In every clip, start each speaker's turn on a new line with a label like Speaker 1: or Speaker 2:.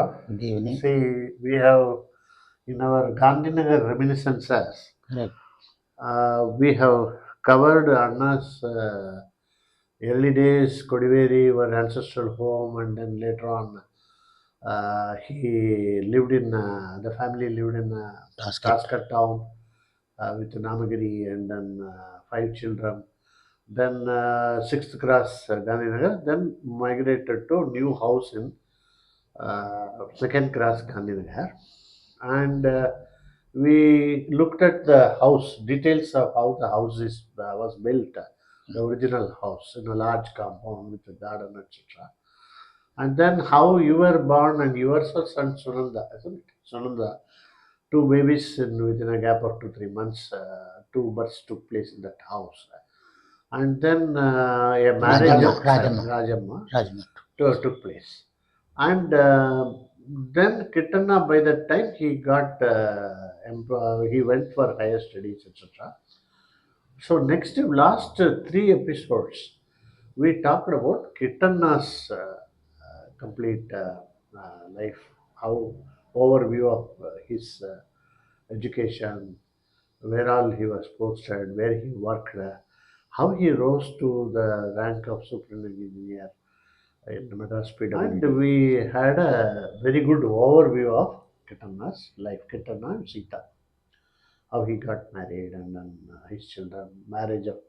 Speaker 1: Rao.
Speaker 2: Good evening.
Speaker 1: See, we have in our Gandhinagar reminiscences,
Speaker 2: Correct.
Speaker 1: we have covered Anna's early days, Kodiveri, our ancestral home, and then later on, he lived in, the family lived in Taskar town with Namagiri and then 5 children. Then sixth class Gandhinagar, then migrated to new house in second class Gandhinagar, and we looked at the house details of how the house was built, the original house in a large compound with a garden, etc. And then how you were born and yours son Sunanda, isn't it? Sunanda, two babies within a gap of 2 3 months, two births took place in that house. And then a marriage of Rajamma took place. And then Kitanna, by that time, he got he went for higher studies, etc. So next, last 3 episodes, we talked about Kitanna's complete life, how overview of his education, where all he was posted, where he worked, how he rose to the rank of superintendent engineer in the Madras PW. And we had a very good overview of Kitanna's life, Kitanna and Sita, how he got married and then his children, marriage of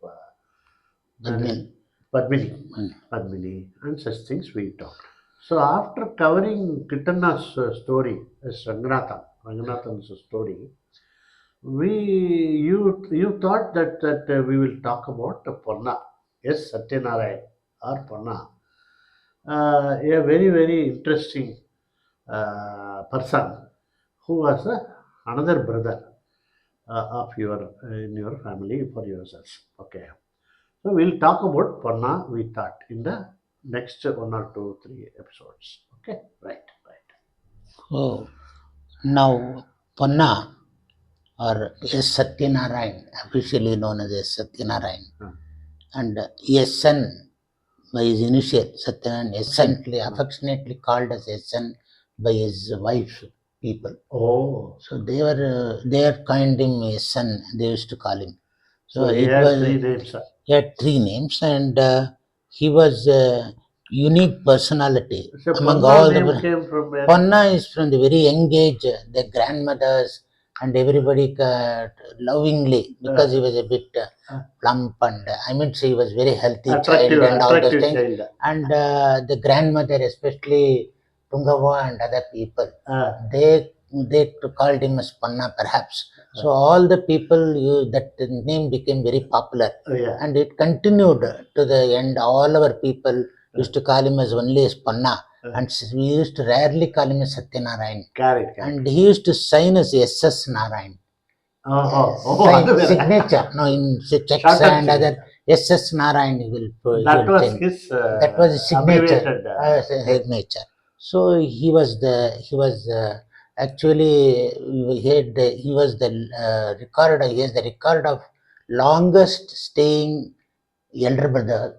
Speaker 1: Padmini, and such things we talked. So after covering Kitanna's story, as Ranganathan's story, you thought that we will talk about Ponna, yes, Sathyanarayan or Ponna, a very interesting person who was another brother of your in your family for yourselves. Okay, so we'll talk about Ponna. We thought in the next 1 or 2 3 episodes. Okay, right.
Speaker 2: Oh, now Ponna or S. Sathyanarayan, officially known as S. Sathyanarayan, and SN by his initial Sathyanarayan, affectionately called as SN by his wife people.
Speaker 1: Oh,
Speaker 2: So they had coined him SN. They used to call him.
Speaker 1: so he had 3 names.
Speaker 2: He had 3 names, and he was a unique personality
Speaker 1: So
Speaker 2: among
Speaker 1: Ponna
Speaker 2: all
Speaker 1: name
Speaker 2: the.
Speaker 1: came from where?
Speaker 2: Ponna is from the very young age. The grandmothers and everybody lovingly, because he was a bit plump, and I mean, he was very healthy child and all those things.
Speaker 1: Child.
Speaker 2: And the grandmother, especially Tungava and other people, they called him as Ponna perhaps. So all the people, that name became very popular, and it continued to the end. All our people used to call him as only as Ponna, and we used to rarely call him as Sathyanarayan.
Speaker 1: Correct.
Speaker 2: And he used to sign as SS Narayan. Signature. No, in checks and other SS Narayan
Speaker 1: that was his
Speaker 2: his signature. So he was actually he was the record. He has the record of longest staying elder brother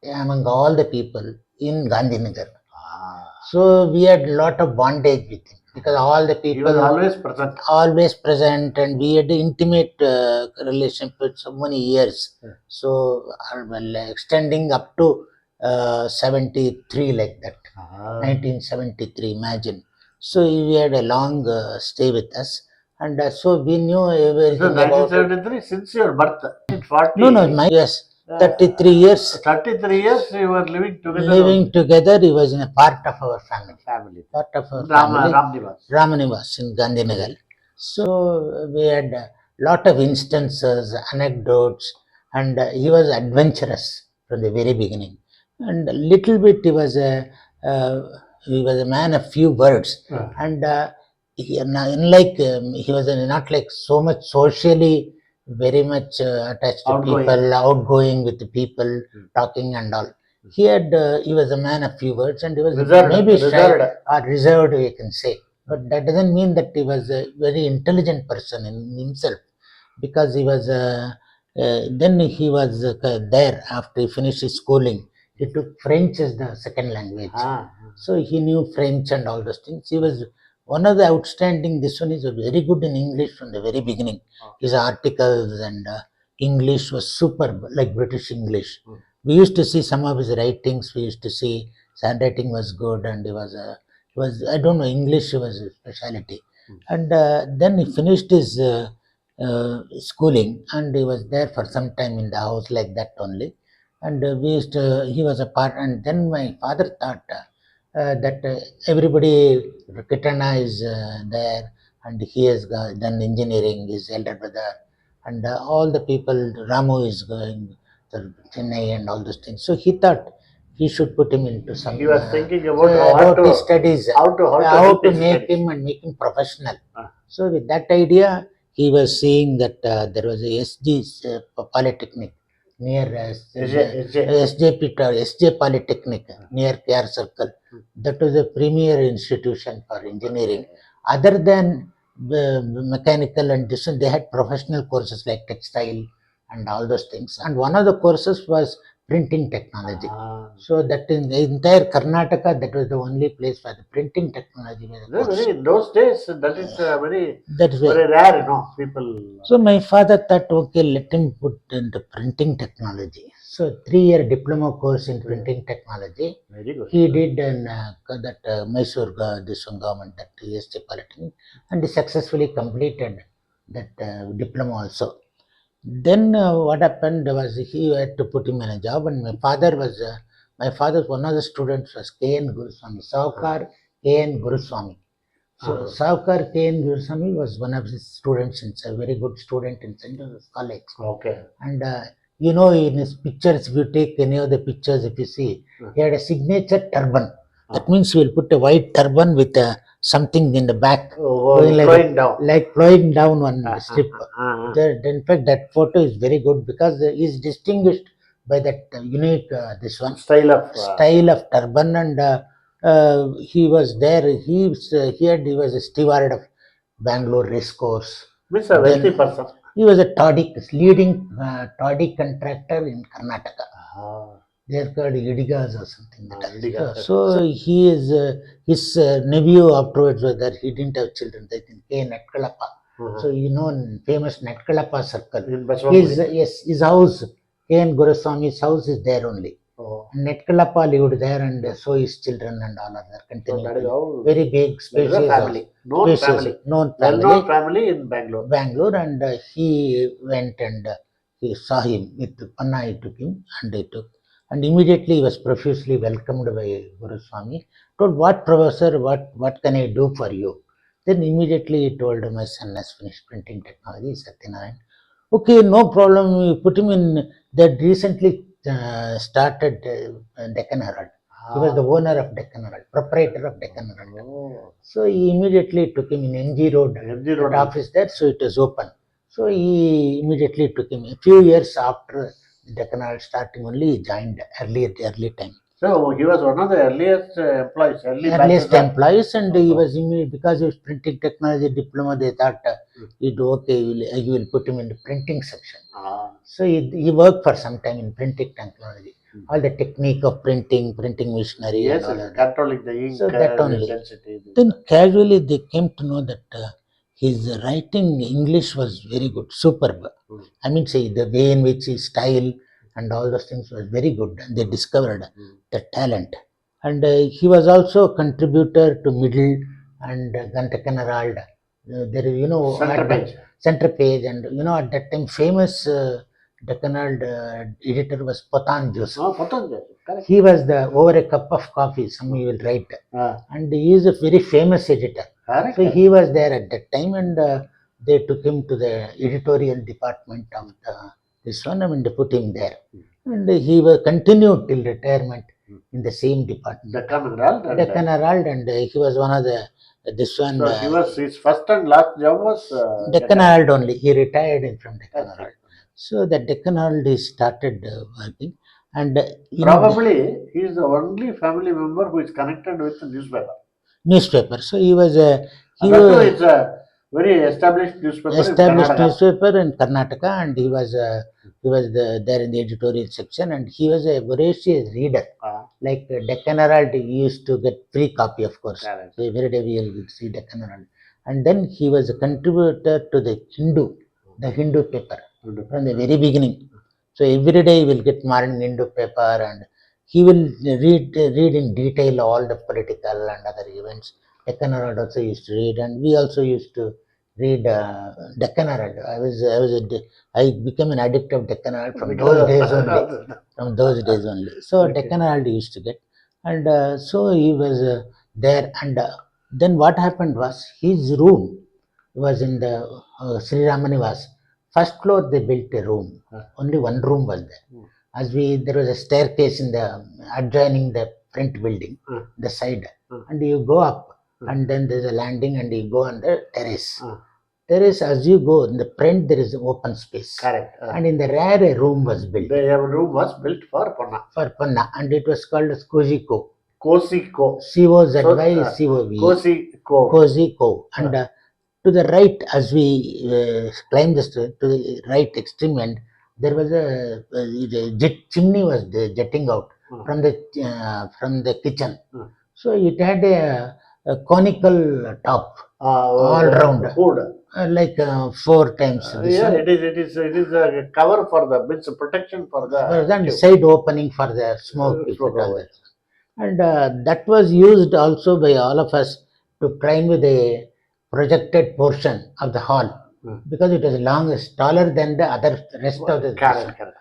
Speaker 2: among all the people in Gandhinagar. So we had a lot of bondage with him, because all the people,
Speaker 1: he was
Speaker 2: always present, and we had intimate relationship with so many years. So extending up to 73, like that, 1973. Imagine. So we had a long stay with us, and so we knew everything.
Speaker 1: So 1973 since your birth. 40.
Speaker 2: No, yes. 33 years.
Speaker 1: 33 years you were living together.
Speaker 2: He was in a part of our family. Part of our family. Ramanivas in Gandhinagar. So we had a lot of instances, anecdotes, and he was adventurous from the very beginning. And a little bit he was a man of few words, and unlike he was not like so much socially very much attached to people, outgoing with the people, talking and all. He was a man of few words, and he was maybe shy or reserved, we can say. But that doesn't mean that he was a very intelligent person in himself, because he was then he was there after he finished his schooling. He took French as the second language. So he knew French and all those things. He was one of the outstanding. This one is very good in English from the very beginning. His articles and English was superb, like British English. We used to see some of his writings. We used to see his handwriting was good, and he was I don't know, English was his specialty. And then he finished his schooling, and he was there for some time in the house like that only. And he was a part. And then my father thought that everybody, Kitanna is there, and he has done engineering, his elder brother, and all the people, Ramu is going to Chennai and all those things. So he thought he should put him into some.
Speaker 1: He was thinking about
Speaker 2: his studies,
Speaker 1: how
Speaker 2: to make him and make him professional. So with that idea, he was seeing that there was a SG Polytechnic near SJ Polytechnic near KR Circle. That was a premier institution for engineering. Other than mechanical and this, they had professional courses like textile and all those things. And one of the courses was printing technology. So that in the entire Karnataka, that was the only place for the printing technology.
Speaker 1: In those days, that is very rare, people.
Speaker 2: So my father thought, okay, let him put in the printing technology. So 3-year diploma course in printing technology.
Speaker 1: Very good.
Speaker 2: He did in that Mysore, this one government, that SJ Polytechnic, and he successfully completed that diploma also. Then what happened was he had to put him in a job, and my father was one of the students was K.N. Guruswamy, Saukar K.N. Guruswamy. So Saukar K.N. Guruswamy was one of his students, a very good student in St. Joseph's College.
Speaker 1: Okay.
Speaker 2: And in his pictures, if you take any of the pictures, if you see, he had a signature turban. That means he will put a white turban with something in the back, flowing down one strip. In fact, that photo is very good because he is distinguished by that unique
Speaker 1: style
Speaker 2: of turban, and he was there. He was a steward of Bangalore racecourse.
Speaker 1: Means a wealthy person.
Speaker 2: He was a leading toddy contractor in Karnataka. They are called Idigas or something. So he is his nephew afterwards was that he didn't have children. I think K. Netkalappa. So famous Netkalappa circle. His house, K.N. Guruswamy's house is there only. Netkalappa lived there, and so his children and all other continued. Very big, spacious
Speaker 1: family. Known family in Bangalore.
Speaker 2: And he went and he saw him with Ponna. He took him, and immediately he was profusely welcomed by Guruswamy. Told, what professor, what can I do for you? Then immediately he told, my son has finished printing technology, Sathyanarayan. Okay, no problem. You put him in that recently started Deccan Herald. He was the owner of Deccan Herald, proprietor of Deccan Herald. So he immediately took him in MG Road office there, so it was open. So he immediately took him. A few years after Deccan Herald starting only, he joined early time.
Speaker 1: So he was one of the earliest employees.
Speaker 2: And he was because he was printing technology diploma. They thought you will put him in the printing section. So he worked for some time in printing technology. All the technique of printing machinery.
Speaker 1: Yes, controlling the ink.
Speaker 2: So that only. Then casually they came to know that his writing English was very good, superb. I mean, say the way in which his style and all those things was very good. They discovered the talent, and he was also a contributor to Middle and Deccan Herald. There is center page, and at that time famous Deccan Herald editor was Potan Joseph.
Speaker 1: Correct.
Speaker 2: He was over a cup of coffee. Somebody will write, and he is a very famous editor.
Speaker 1: Correct.
Speaker 2: So he was there at that time, and they took him to the editorial department of this one. They put him there, and he was continued till retirement in the same department. Deccan Herald, and he was one of the this one.
Speaker 1: So he was his first and last job was
Speaker 2: Deccan Herald only. He retired from Deccan Herald. So the Deccan Herald he started working, and
Speaker 1: probably he is the only family member who is connected with the newspaper.
Speaker 2: So he was
Speaker 1: it's a Very established newspaper
Speaker 2: established
Speaker 1: in Karnataka.
Speaker 2: newspaper in Karnataka, and he was there in the editorial section, and he was a voracious reader. Like Deccan Herald, he used to get free copy, of course.
Speaker 1: Correct.
Speaker 2: So every day we will see Deccan Herald. And then he was a contributor to the Hindu paper from the very beginning. So every day he will get morning Hindu paper, and he will read in detail all the political and other events. Deccan Herald also used to read, and we also used to read Deccan Herald. I became an addict of Deccan Herald from those days only. From those days only. So
Speaker 1: Okay.
Speaker 2: Deccan Herald used to get, and so he was there. And then what happened was his room was in the Sri Ramanivas. First floor they built a room. Only one room was there. As there was a staircase in the adjoining the front building, the side, and you go up, and then there's a landing, and you go on the terrace. Terrace, as you go in the front, there is open space.
Speaker 1: Correct.
Speaker 2: And in the rear, a room was built.
Speaker 1: The room was built for Ponna.
Speaker 2: For Ponna, and it was called as Kozhiko.
Speaker 1: Kozhiko.
Speaker 2: Kozhikove. Kozhiko. And to the right, as we climbed the stairs, to the right extreme end, there was a chimney was jetting out from the kitchen. So it had a conical top all round, like 4 times.
Speaker 1: Yeah, it is a cover for the means protection for the
Speaker 2: side opening for the smoke. And that was used also by all of us to climb the projected portion of the hall, because it was taller than the rest of the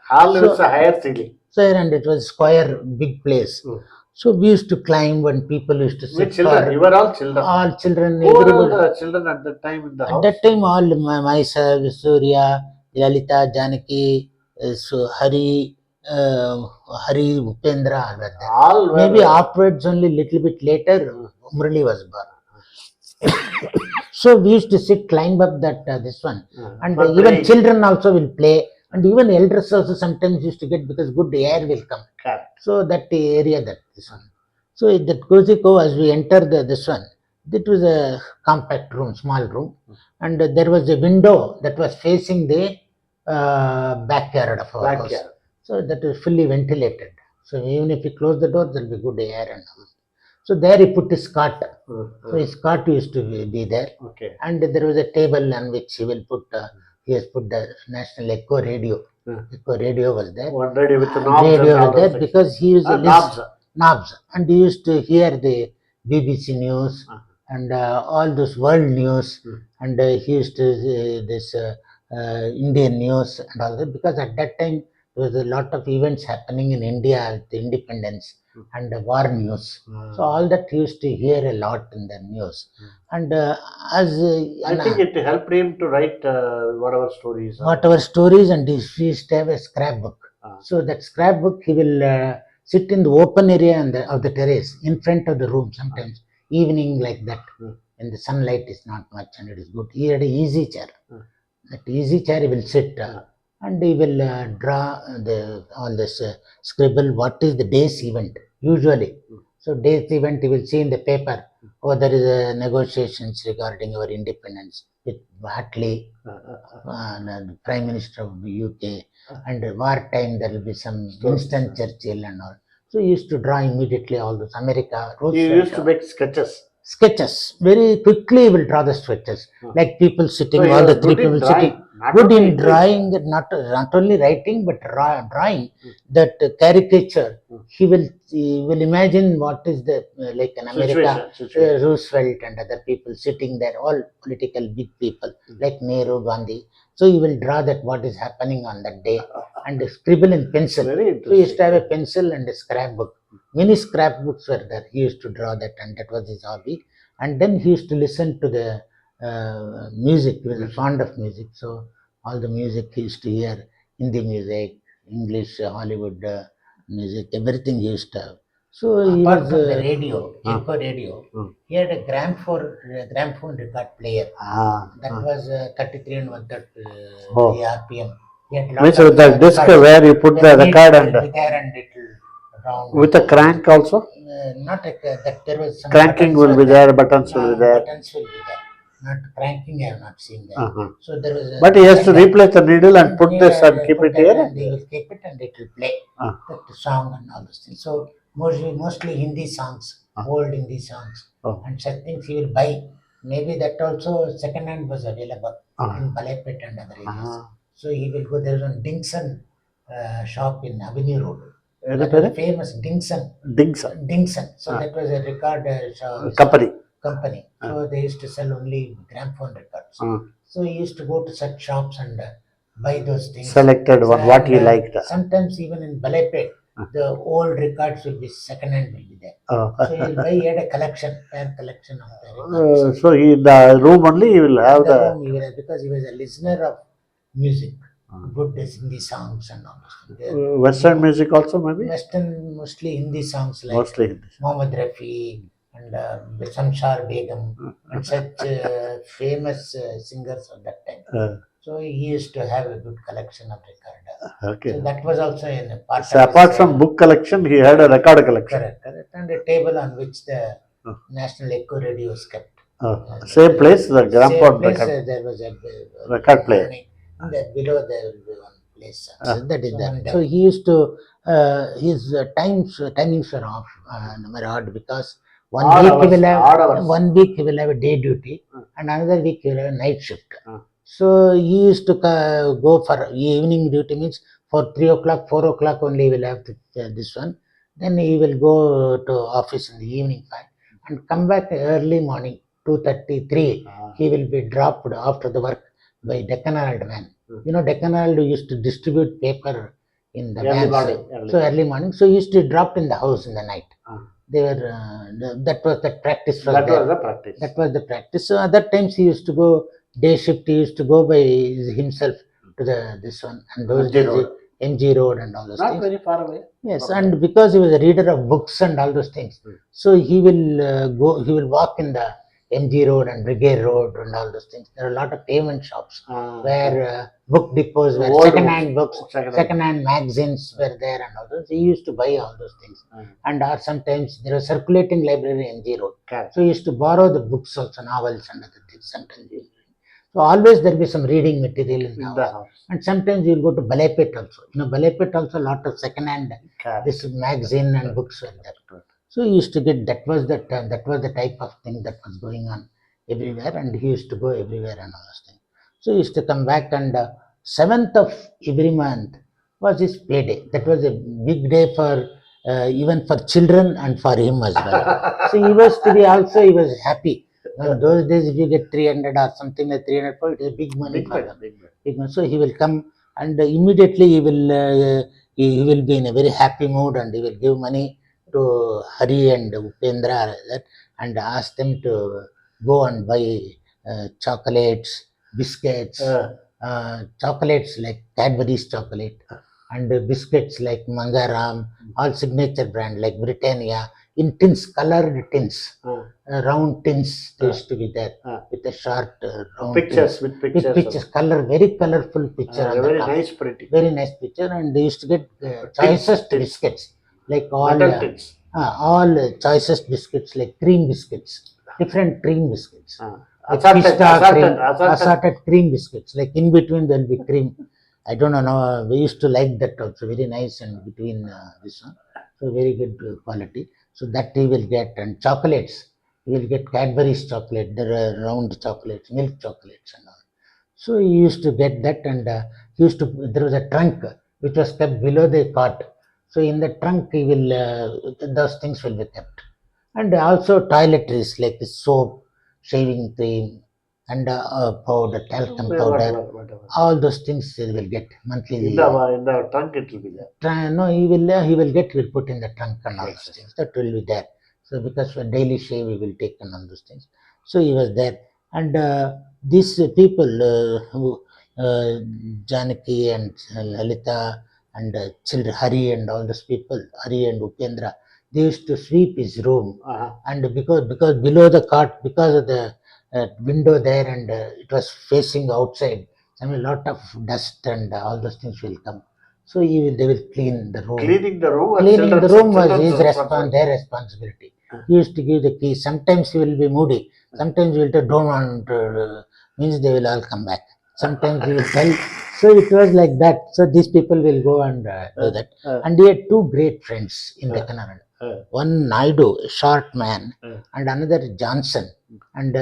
Speaker 1: hall. Is a higher ceiling.
Speaker 2: So, and it was square, big place. So we used to climb when people used to sit.
Speaker 1: Which children? You were all children.
Speaker 2: All children.
Speaker 1: Who were the children at that time in the house?
Speaker 2: At that time, all myself, Surya, Lalita, Janaki, Hari, Upendra, all maybe afterwards, only little bit later, Murali was born. So we used to climb up this one, and even children also will play, and even elders also sometimes used to get, because good air will come. So that area, this one. So that Kozhiko, as we enter this one, it was a compact room, small room, and there was a window that was facing the backyard of our house. So that was fully ventilated. So even if you close the door, there will be good air and all. So there he put his cot. So his cot used to be there. And there was a table on which he will put. He has put the National Echo Radio. Echo Radio was there.
Speaker 1: One radio with the knobs.
Speaker 2: Radio was there because he used knobs, and he used to hear the BBC news and all those world news, and he used to this Indian news and all that, because at that time there was a lot of events happening in India, the independence and the war news. So all that he used to hear a lot in the news. And
Speaker 1: I think it helped him to write whatever stories.
Speaker 2: And he used to have a scrapbook. So that scrapbook, he will sit in the open area of the terrace in front of the room sometimes, evening like that, when the sunlight is not much and it is good. He had an easy chair. That easy chair he will sit, and he will draw all this scribble, what is the day's event, usually. So day's event he will see in the paper, there is a negotiations regarding our independence with Attlee, Prime Minister of the UK, and wartime there will be some Winston Churchill and all. So he used to draw immediately all those America.
Speaker 1: He used to make sketches.
Speaker 2: Very quickly he will draw the sketches, like people sitting, all the 3 people sitting. Good in drawing, not only writing but drawing. That caricature, he will imagine what is the like in America, Roosevelt and other people sitting there, all political big people like Nehru, Gandhi. So he will draw that what is happening on that day and scribble in pencil. So he used to have a pencil and a scrapbook. Many scrapbooks were there. He used to draw that, and that was his hobby. And then he used to listen to the music. He was fond of music. So all the music he used to hear, Hindi music, English, Hollywood music, everything he used to have. So he was the radio, Echo Radio. He had a gramophone record player. That was 33 and 130 RPM.
Speaker 1: So the disc where you put the record and with a crank also?
Speaker 2: Not that there was some
Speaker 1: cranking will be there, buttons will be there.
Speaker 2: Buttons will be there. Not cranking, I have not seen that.
Speaker 1: Uh-huh.
Speaker 2: So there was.
Speaker 1: But he has to replace the needle and put this and keep it here.
Speaker 2: And he will keep it and it will play the song and all those things. So mostly Hindi songs, old Hindi songs, and such things he will buy. Maybe that also second hand was available in Balapet and other areas. So he will go. There is one Dingson shop in Avenue Road. That was famous Dingson. So that was a record company. So they used to sell only gramophone records. So he used to go to such shops and buy those things.
Speaker 1: Selected one, what he liked.
Speaker 2: Sometimes even in Balapet, the old records will be second hand will be there. So he had a collection of the records.
Speaker 1: So in the room only he will have
Speaker 2: room he will have, because he was a listener of music. Good Hindi songs and all those.
Speaker 1: Western music also maybe?
Speaker 2: Western, mostly Hindi songs like Mohammad Rafi and Shamshar Begum and such famous singers of that time. So he used to have a good collection of records.
Speaker 1: Okay.
Speaker 2: So that was also in a part.
Speaker 1: So apart from book collection, he had a record collection.
Speaker 2: Correct. And a table on which the National Echo Radio was kept.
Speaker 1: Same place, the gramophone record.
Speaker 2: There was a
Speaker 1: record player.
Speaker 2: Below there will be one place. That is that. So he used to his timings were off, were odd, because one week he will have a day duty and another week he will have a night shift. So he used to go for evening duty, means for 3 o'clock, 4 o'clock only he will have this one. Then he will go to office in the evening time and come back early morning 2:33. He will be dropped after the work by Deccan Herald van. Deccan Herald used to distribute paper in the vans. So early morning. So he used to drop in the house in the night. They were that was the practice. That was the practice. So at that times he used to go day shift. He used to go by himself to this one and those days MG Road and all those things.
Speaker 1: Not very far away.
Speaker 2: Yes, and because he was a reader of books and all those things, so he will go. He will walk in the MG Road and Brigade Road and all those things. There are a lot of payment shops where book depots, where second-hand books, second-hand magazines were there and all those. He used to buy all those things. And sometimes there was circulating library in MG Road. So he used to borrow the books also, novels and other things. Sometimes so always there will be some reading material in the house. And sometimes you will go to Balapet also. Balapet also a lot of second-hand this magazine and books were there. So he used to get, that was the type of thing that was going on everywhere, and he used to go everywhere and all those things. So he used to come back, and 7th of every month was his payday. That was a big day for even for children and for him as well. So he was happy. Those days, if you get 300 or something like 300, it is big money for him. Big money. So he will come, and immediately he will be in a very happy mood, and he will give money to Hari and Upendra and ask them to go and buy chocolates, biscuits, chocolates like Cadbury's chocolate, and biscuits like Mangaram, all signature brand like Britannia, in tins, colored tins, round tins. They used to be there with a short round
Speaker 1: pictures,
Speaker 2: tins.
Speaker 1: with
Speaker 2: pictures, very colorful picture.
Speaker 1: Very nice, pretty.
Speaker 2: Very nice picture, and they used to get choicest biscuits. Like all choicest biscuits, like cream biscuits, different cream biscuits, assorted cream biscuits. Like in between there will be cream. I don't know. We used to like that also. Very nice, and between this one, so very good quality. So that he will get, and chocolates. He will get Cadbury's chocolate. There are round chocolates, milk chocolates, and all. So he used to get that, and there was a trunk which was kept below the cot. So in the trunk, he will those things will be kept, and also toiletries like the soap, shaving cream, and powder, talcum powder. All those things he will get monthly.
Speaker 1: In the trunk, it will be there.
Speaker 2: No, he will get. He will put in the trunk and all those things. That will be there. So because for daily shave, he will take and all those things. So he was there, and these people who Janaki and Lalita and children, Hari and all those people, Hari and Upendra, they used to sweep his room. And because below the cot, because of the window there, and it was facing outside, a lot of dust and all those things will come. So they will clean the room.
Speaker 1: Cleaning the room
Speaker 2: was their responsibility. He used to give the key. Sometimes he will be moody. Sometimes he will tell, don't want to, means they will all come back. Sometimes he will tell. So it was like that. So these people will go and do that. And he had two great friends in the Kannada. One Naidu, a short man, and another Johnson. And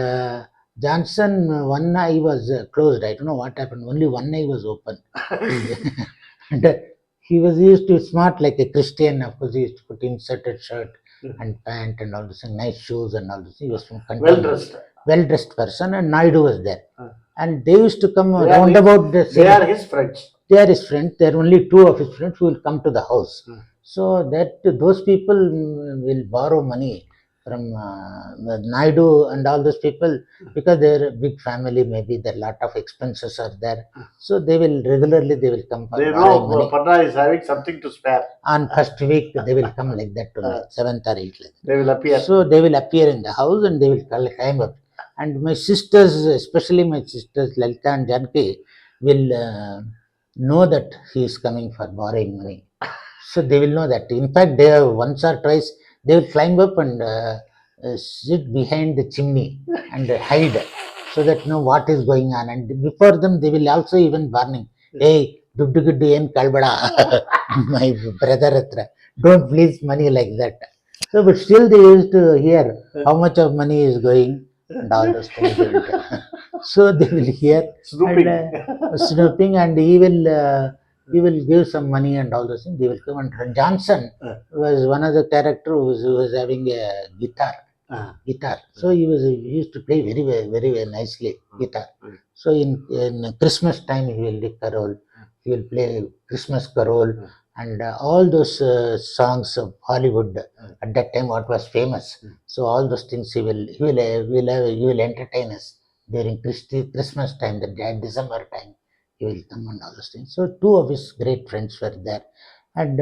Speaker 2: Johnson, one eye was closed. I don't know what happened. Only one eye was open. And he was used to smart like a Christian. Of course, he used to put inserted shirt and pant and all this, nice shoes and all this. He was from well dressed person, and Naidu was there. And they used to come round about the same.
Speaker 1: They are his friends.
Speaker 2: They are his friends. There are only two of his friends who will come to the house. So that those people will borrow money from Naidu and all those people because they're a big family. Maybe there are lot of expenses are there. So they will regularly come for borrowing money.
Speaker 1: Ponna is having something to spare.
Speaker 2: On first week they will come like that to 7th or 8th. Like
Speaker 1: they will appear.
Speaker 2: So they will appear in the house and they will climb up. And my sisters, especially my sisters Lalita and Janki, will know that he is coming for borrowing money. So they will know that. In fact, they have once or twice they will climb up and sit behind the chimney and hide, so that know what is going on. And before them, they will also even warning, "Hey, duddu guddu en kalbada," my brother hatra. Don't please money like that. So, but still they used to hear how much of money is going and all those things. So they will hear snooping, and he will give some money and all those things. They will come. And Johnson was one of the characters who was having a guitar. So he used to play very nicely guitar. So in Christmas time he will carol. He will play Christmas carol and all those songs of Hollywood at that time what was famous. So all those things he will entertain us during Christmas time, the December time. He will come and all those things. So two of his great friends were there, and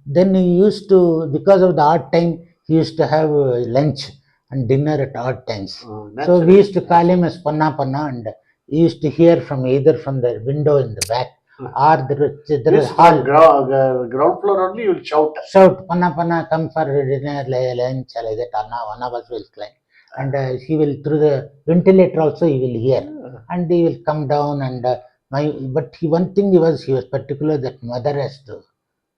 Speaker 2: then he used to, because of the odd time, he used to have lunch and dinner at odd times. So we used to call him as Ponna, and he used to hear from either from the window in the back or there was hall.
Speaker 1: Ground floor only, you will shout.
Speaker 2: Ponna, come for dinner, lunch, like that. One of us will climb. And he will, through the ventilator also he will hear. And he will come down and one thing he was particular that mother has to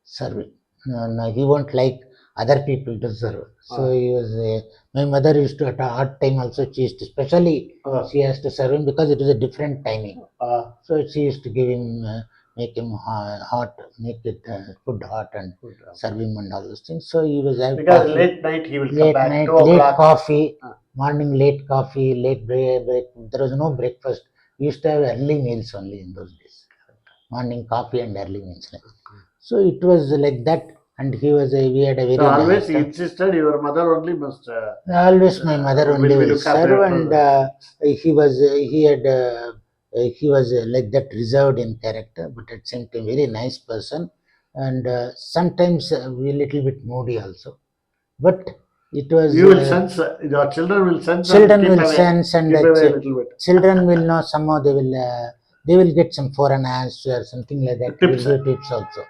Speaker 2: serve it. No, he won't like other people to serve. So he was, my mother used to, at a odd time also, she used to, especially she has to serve him because it was a different timing. So she used to give him, make him hot, make it food hot and serve him and all those things. So he was having
Speaker 1: because coffee. Late night he will come back.
Speaker 2: Late coffee, morning late coffee, late break. There was no breakfast. We used to have early meals only in those days. Morning coffee and early meals. So it was like that. And we had a very.
Speaker 1: So always he insisted your mother only must.
Speaker 2: Always my mother only will serve, and he was like that, reserved in character, but at the same time very nice person, and sometimes a little bit moody also. But it was.
Speaker 1: You will sense, your children will sense.
Speaker 2: Children will sense, and children will know somehow they will get some foreign answer, something like that. Tips also.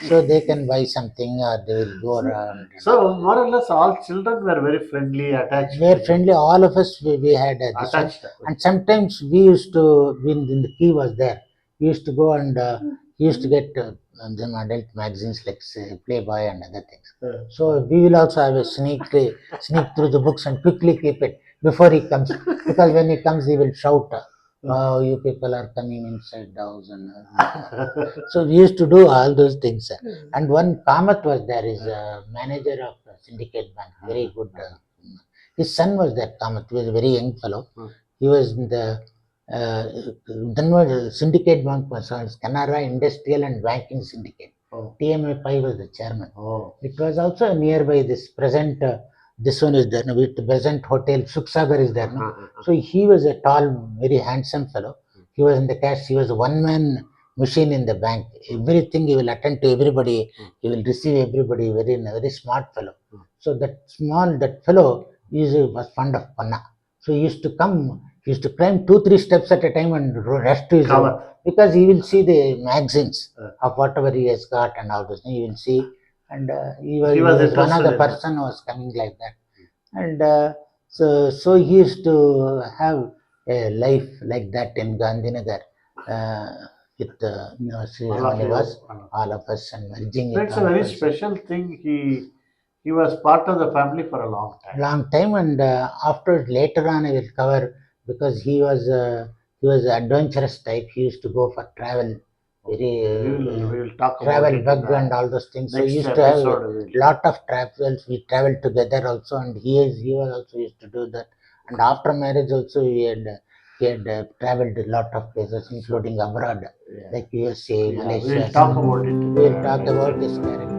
Speaker 2: So they can buy something or they will go around.
Speaker 1: So more or less all children were very friendly, attached.
Speaker 2: Very friendly. All of us, we had this attached. And sometimes we used to, when the key was there, we used to go and we used to get them adult magazines like Playboy and other things. So we will also have a sneak through the books and quickly keep it before he comes. Because when he comes, he will shout, "Oh, you people are coming inside the house." And so we used to do all those things. And one Kamath was there, is a manager of Syndicate Bank, very good. His son was there, Kamath. He was a very young fellow. He was in the then was Syndicate Bank was Canara Industrial and Banking Syndicate. TMA5 was the chairman. It was also nearby this present. This one is there now, with the present hotel. Suksagar is there now. So he was a tall, very handsome fellow. He was in the cash. He was a one-man machine in the bank. Everything he will attend to everybody. He will receive everybody. Very smart fellow. So that fellow was fond of Ponna. So he used to come. He used to climb 2-3 steps at a time and rush to his room, because he will see the magazines of whatever he has got and all those things. He will see, and he was one of the person who was coming like that. And so he used to have a life like that in Gandhinagar with Sri
Speaker 1: All of you.
Speaker 2: Ramanivas, all of us, and merging with
Speaker 1: It's a
Speaker 2: all of
Speaker 1: very
Speaker 2: us.
Speaker 1: special thing. He was part of the family for a long time.
Speaker 2: Long time, and after later on I will cover, because he was adventurous type. He used to go for travel, very
Speaker 1: We will talk about
Speaker 2: travel
Speaker 1: it in
Speaker 2: bug
Speaker 1: the
Speaker 2: and all those things. So
Speaker 1: next
Speaker 2: he used to have
Speaker 1: episode.
Speaker 2: a lot of travels. We traveled together also, and he was also used to do that. And after marriage also, he had traveled a lot of places, including abroad,
Speaker 1: Yeah.
Speaker 2: like USA,
Speaker 1: Yeah,
Speaker 2: Malaysia.
Speaker 1: we'll talk about it.
Speaker 2: We will talk about his character.